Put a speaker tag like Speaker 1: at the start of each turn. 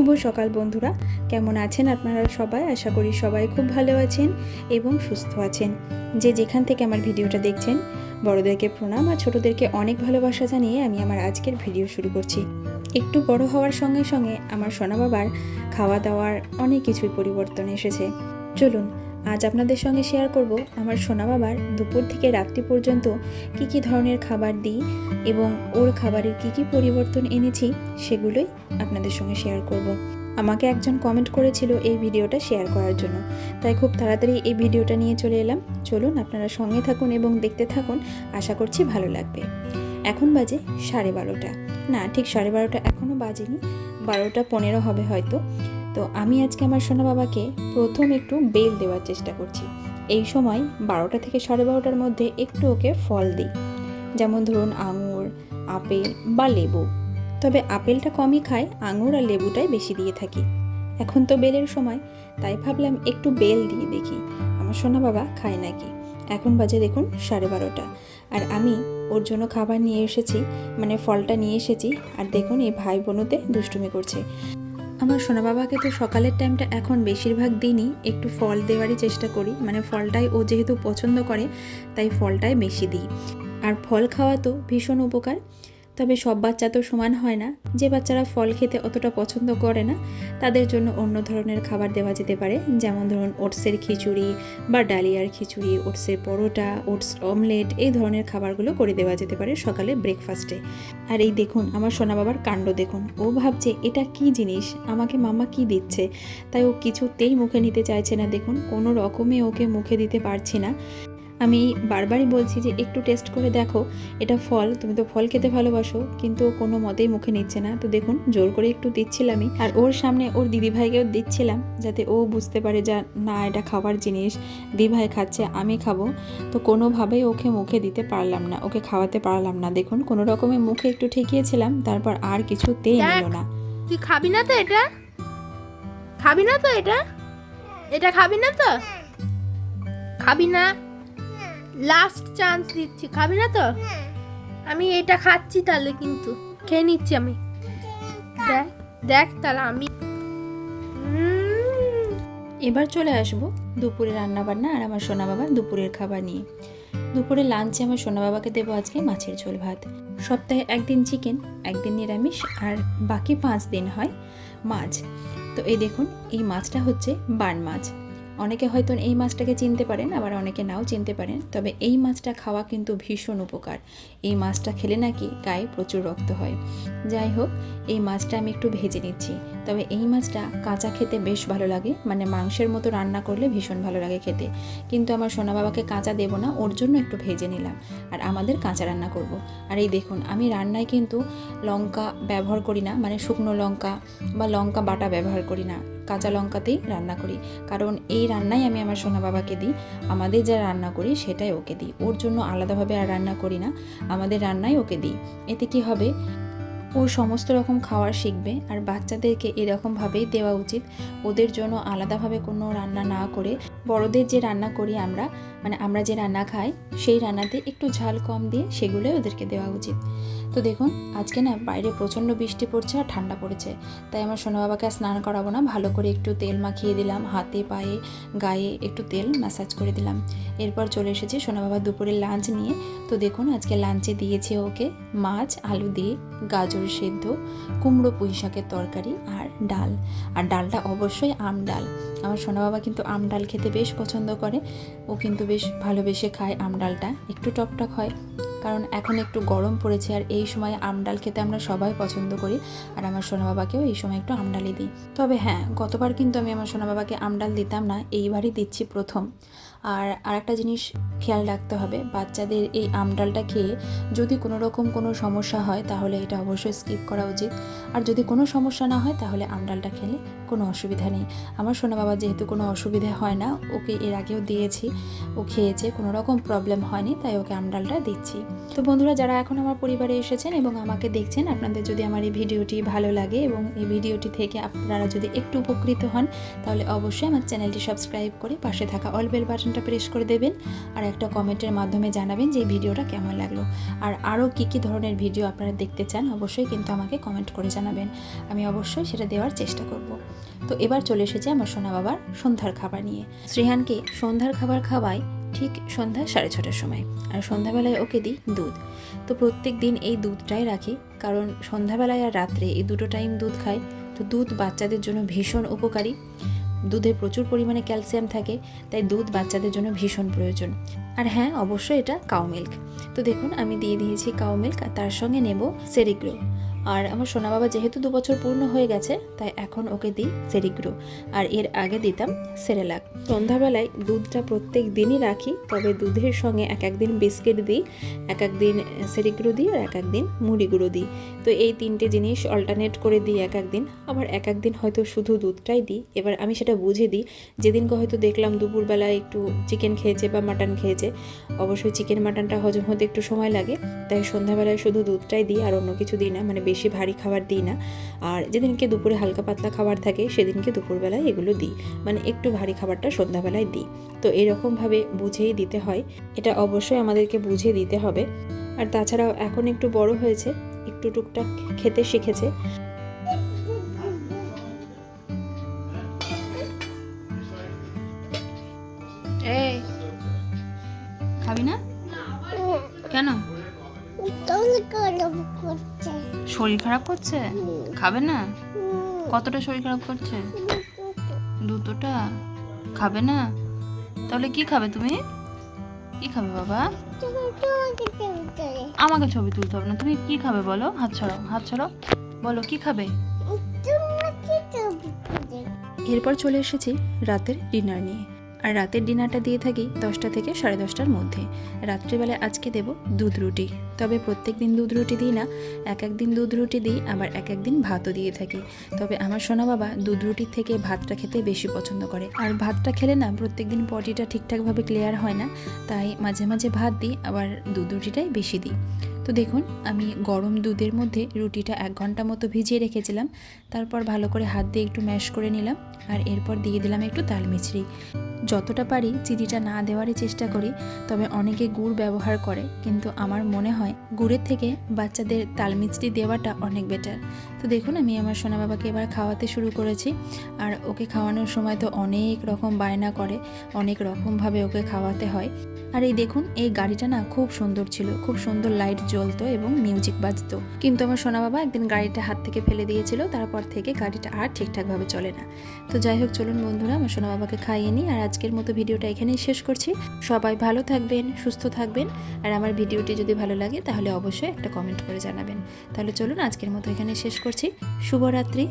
Speaker 1: শুভ সকাল বন্ধুরা, কেমন আছেন আপনারা সবাই? আশা করি সবাই খুব ভালো আছেন এবং সুস্থ আছেন। যে যেখান থেকে আমার ভিডিওটা দেখছেন, বড়দেরকে প্রণাম আর ছোটদেরকে অনেক ভালোবাসা জানিয়ে আমি আমার আজকের ভিডিও শুরু করছি। একটু বড় হওয়ার সঙ্গে সঙ্গে আমার সোনা বাবার খাওয়া দাওয়ার অনেক কিছুই পরিবর্তন এসেছে। চলুন আজ আপনাদের সঙ্গে শেয়ার করব আমার সোনা বাবার দুপুর থেকে রাত্রি পর্যন্ত কি কি ধরনের খাবার দিই এবং ওর খাবারের কি কি পরিবর্তন এনেছি সেগুলোই আপনাদের সঙ্গে শেয়ার করব। আমাকে একজন কমেন্ট করেছিল এই ভিডিওটা শেয়ার করার জন্য, তাই খুব তাড়াতাড়ি এই ভিডিওটা নিয়ে চলে এলাম। চলুন আপনারা সঙ্গে থাকুন এবং দেখতে থাকুন, আশা করছি ভালো লাগবে। এখন বাজে 12:30, না ঠিক 12:30 এখনও বাজেনি, 12:15 হবে হয়তো। তো আমি আজকে আমার সোনা বাবাকে প্রথম একটু বেল দেওয়ার চেষ্টা করছি। এই সময় 12টা থেকে 12:30টার মধ্যে একটু ওকে ফল দিই, যেমন ধরুন আঙুর, আপেল বা লেবু। তবে আপেলটা কমই খায়, আঙুর আর লেবুটাই বেশি দিয়ে থাকি। এখন তো বেলের সময়, তাই ভাবলাম একটু বেল দিয়ে দেখি আমার সোনা বাবা খায় নাকি। এখন বাজে দেখুন 12:30, আর আমি ওর জন্য খাবার নিয়ে এসেছি, মানে ফলটা নিয়ে এসেছি। আর দেখুন এই ভাই বোনতে দুষ্টুমি করছে। আমার সোনা বাবাকে তো সকালের টাইমটা এখন বেশিরভাগ দিনই একটু ফল দেওয়ারই চেষ্টা করি, মানে ফলটাই ও যেহেতু পছন্দ করে তাই ফলটাই বেশি দিই। আর ফল খাওয়া তো ভীষণ উপকার, তবে সব বাচ্চা তো সমান হয় না। যে বাচ্চারা ফল খেতে অতটা পছন্দ করে না তাদের জন্য অন্য ধরনের খাবার দেওয়া যেতে পারে, যেমন ধরুন ওটসের খিচুড়ি বা ডালিয়ার খিচুড়ি, ওটসের পরোটা, ওটস অমলেট, এই ধরনের খাবারগুলো করে দেওয়া যেতে পারে সকালে ব্রেকফাস্টে। আর এই দেখুন আমার সোনা বাবার কাণ্ড দেখুন, ও ভাবছে এটা কি জিনিস, আমাকে মামা কি দিচ্ছে, তাই ও কিছুতেই মুখে নিতে চাইছে না। দেখুন কোনো রকমে ওকে মুখে দিতে পারছি না। আমি বারবারই বলছি যে একটু টেস্ট করে দেখো, এটা ফল, তুমি তো ফল খেতে ভালোবাসো, কিন্তু কোনো মতেই মুখে নিচ্ছে না। তো দেখুন জোর করে একটু দিচ্ছিলামই, আর ওর সামনে ওর দিদিভাইকেও দিচ্ছিলাম যাতে ও বুঝতে পারে যে না এটা খাবার জিনিস, দিদিভাই খাচ্ছে আমি খাবো। তো কোনোভাবেই ওকে মুখে দিতে পারলাম না, ওকে খাওয়াতে পারলাম না। দেখুন কোনো রকমে মুখে একটু ঠেকিয়েছিলাম, তারপর আর কিছুতেই নিল না।
Speaker 2: তুই খাবি না তো এটা? খাবি না তো এটা? এটা খাবি না তো? খাবি না? লাস্ট চান্স দিচ্ছি, খাবি না তো? আমি এটা খাচ্ছি তাহলে, কিন্তু খেয়ে নিচ্ছি আমি। দেখ দেখ তাহলে আমি
Speaker 1: এবার চলে আসবো দুপুরে রান্না বান্না আর আমার সোনা বাবার দুপুরের খাবার নিয়ে। দুপুরে লাঞ্চে আমার সোনা বাবাকে দেবো আজকে মাছের ঝোল ভাত। সপ্তাহে একদিন চিকেন, একদিন নিরামিষ, আর বাকি 5 দিন হয় মাছ। তো এই দেখুন এই মাছটা হচ্ছে বান মাছ। অনেকে হয়তো এই মাছটাকে চিনতে পারেন, আবার অনেকে নাও চিনতে পারেন। তবে এই মাছটা খাওয়া কিন্তু ভীষণ উপকার। এই মাছটা খেলে নাকি গায়ে প্রচুর রক্ত হয়। যাই হোক, এই মাছটা আমি একটু ভেজে নিচ্ছি। তবে এই মাছটা কাঁচা খেতে বেশ ভালো লাগে, মানে মাংসের মতো রান্না করলে ভীষণ ভালো লাগে খেতে। কিন্তু আমার সোনা বাবাকে কাঁচা দেবো না, ওর জন্য একটু ভেজে নিলাম, আর আমাদের কাঁচা রান্না করব। আর এই দেখুন আমি রান্নায় কিন্তু লঙ্কা ব্যবহার করি না, মানে শুকনো লঙ্কা বা লঙ্কা বাটা ব্যবহার করি না, কাঁচা লঙ্কাতেই রান্না করি। কারণ এই রান্নাই আমি আমার সোনা বাবাকে দিই, আমাদের যা রান্না করি সেটাই ওকে দিই, ওর জন্য আলাদাভাবে আর রান্না করি না, আমাদের রান্নাই ওকে দিই। এতে কি হবে, ও সমস্ত রকম খাওয়ার শিখবে। আর বাচ্চাদেরকে এরকমভাবেই দেওয়া উচিত, ওদের জন্য আলাদাভাবে কোনো রান্না না করে বড়দের যে রান্না করি আমরা, মানে আমরা যে রান্না খাই সেই রান্নাতে একটু ঝাল কম দিয়ে সেগুলোই ওদেরকে দেওয়া উচিত। তো দেখুন আজকে না বাইরে প্রচণ্ড বৃষ্টি পড়ছে আর ঠান্ডা পড়েছে, তাই আমার সোনা বাবাকে স্নান করাবো না, ভালো করে একটু তেল মাখিয়ে দিলাম, হাতে পায়ে গায়ে একটু তেল ম্যাসাজ করে দিলাম। এরপর চলে এসেছি সোনা বাবার দুপুরের লাঞ্চ নিয়ে। তো দেখুন আজকে লাঞ্চে দিয়েছি ওকে মাছ আলু দিয়ে, গাজর সেদ্ধ, কুমড়ো পুঁই শাকের তরকারি আর ডাল। আর ডালটা অবশ্যই আম ডাল। আমার সোনা বাবা কিন্তু আম ডাল খেতে বেশ পছন্দ করে, ও কিন্তু বেশ ভালোবেসে খায় আম ডালটা। একটু টকটক হয় কারণ এখন একটু গরম পড়েছে, আর এই সময় আম ডাল খেতে আমরা সবাই পছন্দ করি। আর আমার সোনা বাবাকেও এই সময় একটু আম ডালই দিই। তবে হ্যাঁ, গতবার কিন্তু আমি আমার সোনা বাবাকে আম ডাল দিতাম না, এইবারই দিচ্ছি প্রথম। আর আরেকটা জিনিস খেয়াল রাখতে হবে, বাচ্চাদের এই আম ডালটা খেয়ে যদি কোনো রকম কোনো সমস্যা হয় তাহলে এটা অবশ্যই স্কিপ করা উচিত। আর যদি কোনো সমস্যা না হয় তাহলে আম ডালটা খেলে কোনো অসুবিধা নেই। আমার সোনা বাবা যেহেতু কোনো অসুবিধা হয় না, ওকে এর আগেও দিয়েছি, ও খেয়েছে, কোনো রকম প্রবলেম হয়নি, তাই ওকে আম ডালটা দিচ্ছি। তো বন্ধুরা যারা এখন আমার পরিবারে এসেছেন এবং আমাকে দেখছেন, আপনাদের যদি আমার এই ভিডিওটি ভালো লাগে এবং এই ভিডিওটি থেকে আপনারা যদি একটু উপকৃত হন, তাহলে অবশ্যই আমার চ্যানেলটি সাবস্ক্রাইব করে পাশে থাকা অল বেল বাটন বাটনটা প্রেস করে দেবেন আর একটা কমেন্টের মাধ্যমে জানাবেন যে এই ভিডিওটা কেমন লাগলো। আর আরও কী ধরনের ভিডিও আপনারা দেখতে চান অবশ্যই কিন্তু আমাকে কমেন্ট করে জানাবেন, আমি অবশ্যই সেটা দেওয়ার চেষ্টা করব। তো এবার চলে এসেছে আমার সোনা বাবার সন্ধ্যার খাবার নিয়ে। শ্রেহানকে সন্ধ্যার খাবার খাওয়াই ঠিক সন্ধ্যা 6:30টার সময়, আর সন্ধ্যাবেলায় ওকে দিই দুধ। তো প্রত্যেক দিন এই দুধটাই রাখি, কারণ সন্ধ্যাবেলায় আর রাত্রে এই দুটো টাইম দুধ খাই। তো দুধ বাচ্চাদের জন্য ভীষণ উপকারী, দুধে প্রচুর পরিমাণে ক্যালসিয়াম থাকে, তাই দুধ বাচ্চাদের জন্য ভীষণ প্রয়োজন। আর হ্যাঁ, অবশ্যই এটা কাউ মিল্ক। তো দেখুন আমি দিয়ে দিয়েছি কাউ মিল্ক, আর তার সঙ্গে নেব সেরিগ্রো। আর আমার সোনা বাবা যেহেতু 2 বছর পূর্ণ হয়ে গেছে, তাই এখন ওকে দিই সেরিগ্রো, আর এর আগে দিতাম সেরেলাক। সন্ধ্যাবেলায় দুধটা প্রত্যেক দিনই রাখি, তবে দুধের সঙ্গে এক একদিন বিস্কিট দিই, এক একদিন সেরিগ্রো দিই, আর এক একদিন মুড়ি গুঁড়ো দিই। তো এই 3টে জিনিস অল্টারনেট করে দিই এক একদিন, আবার এক একদিন হয়তো শুধু দুধটাই দিই। এবার আমি সেটা বুঝে দিই, যেদিনকে হয়তো দেখলাম দুপুরবেলায় একটু চিকেন খেয়েছে বা মাটন খেয়েছে, অবশ্যই চিকেন মাটনটা হজম হতে একটু সময় লাগে, তাই সন্ধ্যাবেলায় শুধু দুধটাই দিই, আর অন্য কিছু দিই না, মানে বেশি ভারী খাবার দিই না। আর যেদিনকে দুপুরে হালকা পাতলা খাবার থাকে সেদিনকে দুপুরবেলায় এগুলো দিই, মানে একটু ভারী খাবারটা সন্ধ্যাবেলায় দিই। তো এরকমভাবে বুঝেই দিতে হয়, এটা অবশ্যই আমাদেরকে বুঝে দিতে হবে। আর তাছাড়াও এখন একটু বড় হয়েছে, একটু টুকটাক খেতে শিখেছে।
Speaker 2: এই খাবি না কেন? শরীর খারাপ করছে, খাবে না? কতটা শরীর খারাপ করছে? দুটোটা খাবে না? তাহলে কি খাবে তুমি? কি খাবে বাবা? আমাকে ছবি তুলতে হবে না, তুমি কি খাবে বলো? হাত ছাড়াও, হাত ছাড়াও, বলো কি খাবে?
Speaker 1: এরপর চলে এসেছি রাতের ডিনার নিয়ে। আর রাতের ডিনারটা দিয়ে থাকি 10টা থেকে 10:30টার মধ্যে। রাত্রিবেলায় আজকে দেব দুধ রুটি, তবে প্রত্যেক দিন দুধ রুটি দিই না, এক একদিন দুধ রুটি দিই, আবার এক একদিন ভাতও দিয়ে থাকি। তবে আমার সোনা বাবা দুধ রুটির থেকে ভাতটা খেতে বেশি পছন্দ করে, আর ভাতটা খেলে না প্রত্যেক দিন পটিটা ঠিকঠাকভাবে ক্লিয়ার হয় না, তাই মাঝে মাঝে ভাত দিই, আবার দুধ রুটিটাই বেশি দিই। তো দেখুন আমি গরম দুধের মধ্যে রুটিটা 1 ঘন্টা মতো ভিজিয়ে রেখেছিলাম, তারপর ভালো করে হাত দিয়ে একটু ম্যাশ করে নিলাম, আর এরপর দিয়ে দিলাম একটু তাল মিছরি। যতটা পারি চিনিটা না দেওয়ারই চেষ্টা করি, তবে অনেকে গুড় ব্যবহার করে, কিন্তু আমার মনে হয় গুড়ের থেকে বাচ্চাদের তাল মিছরি দেওয়াটা অনেক বেটার। তো দেখুন আমি আমার সোনা বাবাকে এবার খাওয়াতে শুরু করেছি, আর ওকে খাওয়ানোর সময় তো অনেক রকম বায়না করে, অনেক রকমভাবে ওকে খাওয়াতে হয়। আর এই দেখুন এই গাড়িটা না খুব সুন্দর ছিল, খুব সুন্দর লাইট জ্বলতো এবং মিউজিক বাজতো, কিন্তু আমার সোনা বাবা একদিন গাড়িটা হাত থেকে ফেলে দিয়েছিল, তারপর থেকে গাড়িটা আর ঠিকঠাকভাবে চলে না। তো যাই হোক, চলুন বন্ধুরা আমার সোনা বাবাকে খাইয়ে নিই, আর আজকের মতো ভিডিওটা এখানেই শেষ করছি। সবাই ভালো থাকবেন, সুস্থ থাকবেন, আর আমার ভিডিওটি যদি ভালো লাগে তাহলে অবশ্যই একটা কমেন্ট করে জানাবেন। তাহলে চলুন আজকের মতো এখানে শেষ করছি। শুভরাত্রি।